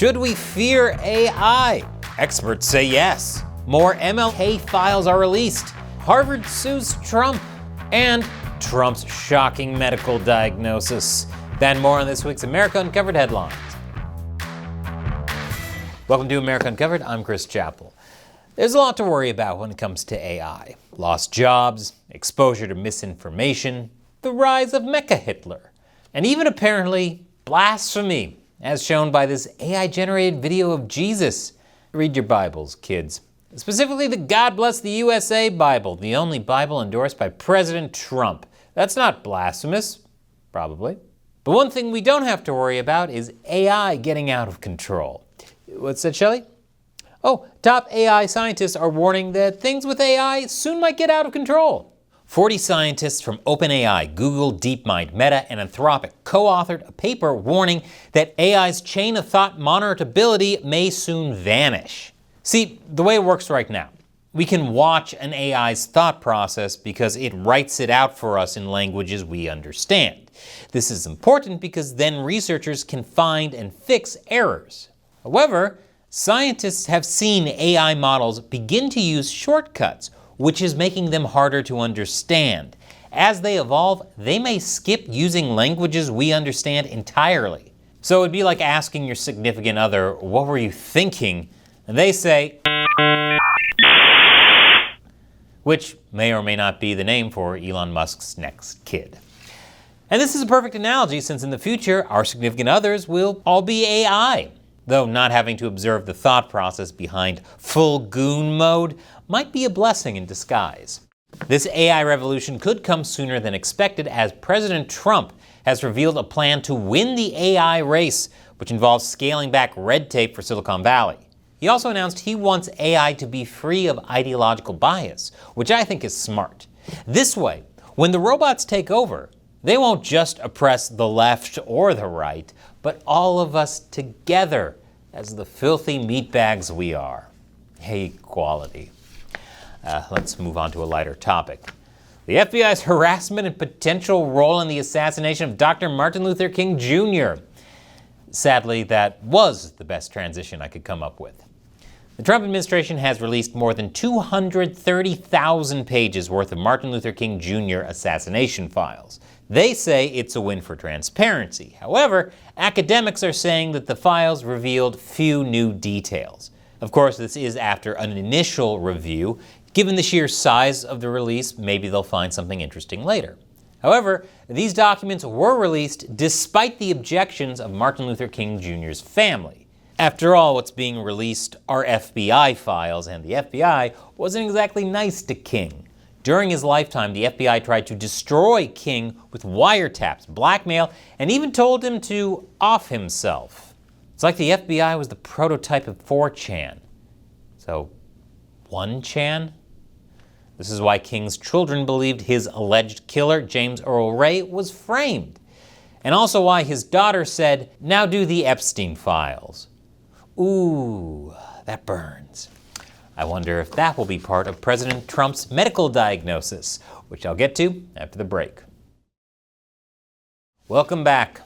Should we fear AI? Experts say yes. More MLK files are released. Harvard sues Trump. And Trump's shocking medical diagnosis. Then more on this week's America Uncovered headlines. Welcome to America Uncovered. I'm Chris Chappell. There's a lot to worry about when it comes to AI. Lost jobs, exposure to misinformation, the rise of Mecha Hitler, and even apparently blasphemy, as shown by this AI-generated video of Jesus. Read your Bibles, kids. Specifically the God Bless the USA Bible, the only Bible endorsed by President Trump. That's not blasphemous, probably. But one thing we don't have to worry about is AI getting out of control. What's that, Shelley? Oh, top AI scientists are warning that things with AI soon might get out of control. 40 scientists from OpenAI, Google, DeepMind, Meta, and Anthropic co-authored a paper warning that AI's chain of thought monitorability may soon vanish. See, the way it works right now, we can watch an AI's thought process because it writes it out for us in languages we understand. This is important because then researchers can find and fix errors. However, scientists have seen AI models begin to use shortcuts, which is making them harder to understand. As they evolve, they may skip using languages we understand entirely. So it'd be like asking your significant other, "What were you thinking?" And they say, which may or may not be the name for Elon Musk's next kid. And this is a perfect analogy since in the future, our significant others will all be AI. Though not having to observe the thought process behind full goon mode might be a blessing in disguise. This AI revolution could come sooner than expected as President Trump has revealed a plan to win the AI race, which involves scaling back red tape for Silicon Valley. He also announced he wants AI to be free of ideological bias, which I think is smart. This way, when the robots take over, they won't just oppress the left or the right, but all of us together as the filthy meatbags we are. Hey, equality. Let's move on to a lighter topic. The FBI's harassment and potential role in the assassination of Dr. Martin Luther King Jr. Sadly, that was the best transition I could come up with. The Trump administration has released more than 230,000 pages worth of Martin Luther King Jr. assassination files. They say it's a win for transparency. However, academics are saying that the files revealed few new details. Of course, this is after an initial review. Given the sheer size of the release, maybe they'll find something interesting later. However, these documents were released despite the objections of Martin Luther King Jr.'s family. After all, what's being released are FBI files, and the FBI wasn't exactly nice to King. During his lifetime, the FBI tried to destroy King with wiretaps, blackmail, and even told him to off himself. It's like the FBI was the prototype of 4chan. So, 1chan? This is why King's children believed his alleged killer, James Earl Ray, was framed. And also why his daughter said, "Now do the Epstein files." Ooh, that burns. I wonder if that will be part of President Trump's medical diagnosis, which I'll get to after the break. Welcome back.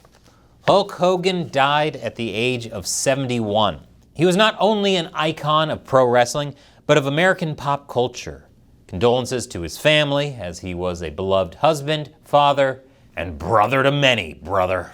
Hulk Hogan died at the age of 71. He was not only an icon of pro wrestling, but of American pop culture. Condolences to his family, as he was a beloved husband, father, and brother to many, brother.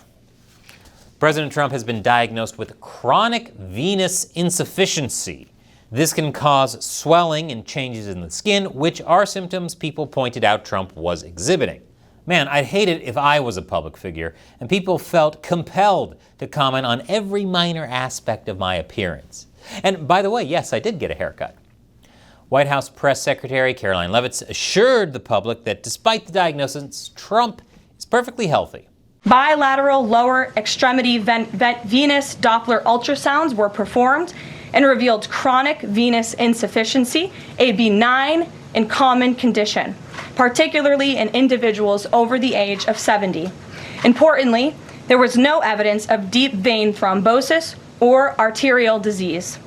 President Trump has been diagnosed with chronic venous insufficiency. This can cause swelling and changes in the skin, which are symptoms people pointed out Trump was exhibiting. Man, I'd hate it if I was a public figure and people felt compelled to comment on every minor aspect of my appearance. And by the way, yes, I did get a haircut. White House Press Secretary Caroline Leavitt assured the public that despite the diagnosis, Trump is perfectly healthy. Bilateral lower extremity venous Doppler ultrasounds were performed and revealed chronic venous insufficiency, a benign and common condition, particularly in individuals over the age of 70. Importantly, there was no evidence of deep vein thrombosis or arterial disease.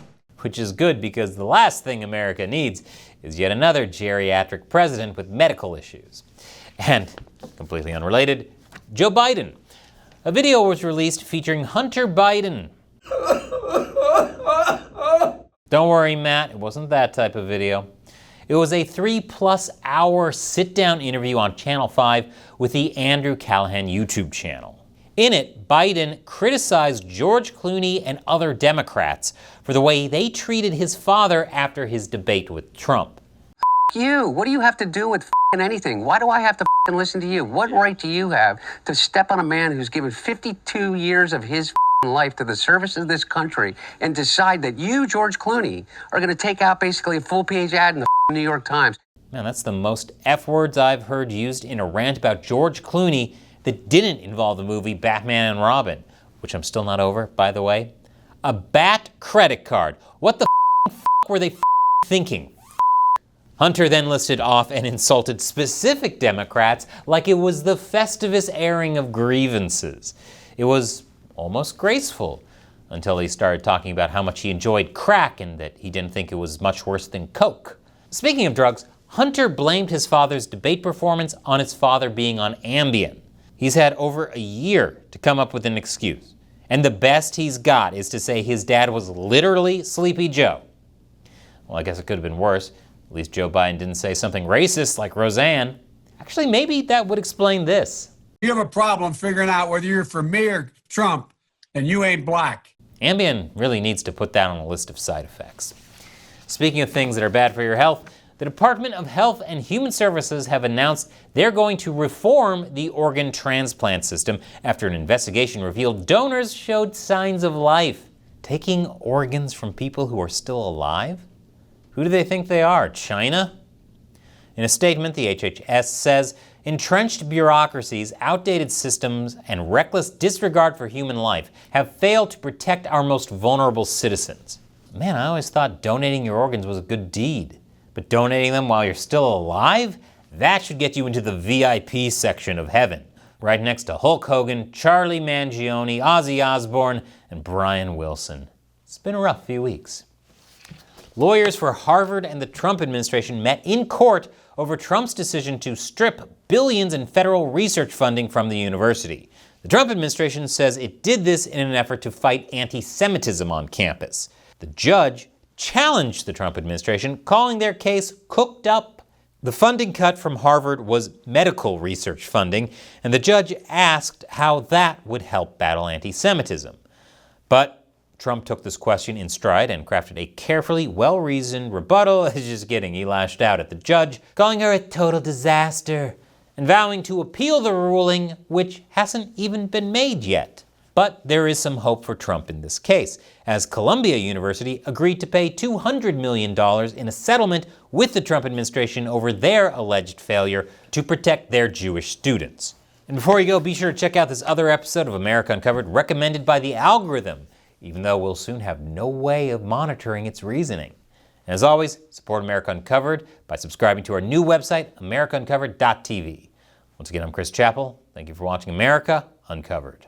Which is good because the last thing America needs is yet another geriatric president with medical issues. And, completely unrelated, Joe Biden. A video was released featuring Hunter Biden. Don't worry, Matt, it wasn't that type of video. It was a 3+ hour sit-down interview on Channel 5 with the Andrew Callahan YouTube channel. In it, Biden criticized George Clooney and other Democrats for the way they treated his father after his debate with Trump. You, what do you have to do with anything? Why do I have to listen to you? What right do you have to step on a man who's given 52 years of his life to the service of this country and decide that you, George Clooney, are going to take out basically a full-page ad in the New York Times? Man, that's the most F words I've heard used in a rant about George Clooney that didn't involve the movie Batman and Robin, which I'm still not over, by the way. A bat credit card. What the were they thinking? Hunter then listed off and insulted specific Democrats like it was the Festivus airing of grievances. It was almost graceful until he started talking about how much he enjoyed crack and that he didn't think it was much worse than coke. Speaking of drugs, Hunter blamed his father's debate performance on his father being on Ambien. He's had over a year to come up with an excuse, and the best he's got is to say his dad was literally Sleepy Joe. Well, I guess it could have been worse. At least Joe Biden didn't say something racist like Roseanne. Actually, maybe that would explain this. You have a problem figuring out whether you're for me or Trump, and you ain't black. Ambien really needs to put that on a list of side effects. Speaking of things that are bad for your health, the Department of Health and Human Services have announced they're going to reform the organ transplant system after an investigation revealed donors showed signs of life. Taking organs from people who are still alive? Who do they think they are, China? In a statement, the HHS says entrenched bureaucracies, outdated systems, and reckless disregard for human life have failed to protect our most vulnerable citizens. Man, I always thought donating your organs was a good deed. But donating them while you're still alive? That should get you into the VIP section of heaven, right next to Hulk Hogan, Charlie Mangione, Ozzy Osbourne, and Brian Wilson. It's been a rough few weeks. Lawyers for Harvard and the Trump administration met in court over Trump's decision to strip billions in federal research funding from the university. The Trump administration says it did this in an effort to fight anti-Semitism on campus. The judge challenged the Trump administration, calling their case cooked up. The funding cut from Harvard was medical research funding, and the judge asked how that would help battle anti-Semitism. But Trump took this question in stride and crafted a carefully well-reasoned rebuttal. Just kidding, he lashed out at the judge, calling her a total disaster, and vowing to appeal the ruling, which hasn't even been made yet. But there is some hope for Trump in this case, as Columbia University agreed to pay $200 million in a settlement with the Trump administration over their alleged failure to protect their Jewish students. And before you go, be sure to check out this other episode of America Uncovered recommended by the algorithm, even though we'll soon have no way of monitoring its reasoning. And as always, support America Uncovered by subscribing to our new website, americauncovered.tv. Once again, I'm Chris Chappell. Thank you for watching America Uncovered.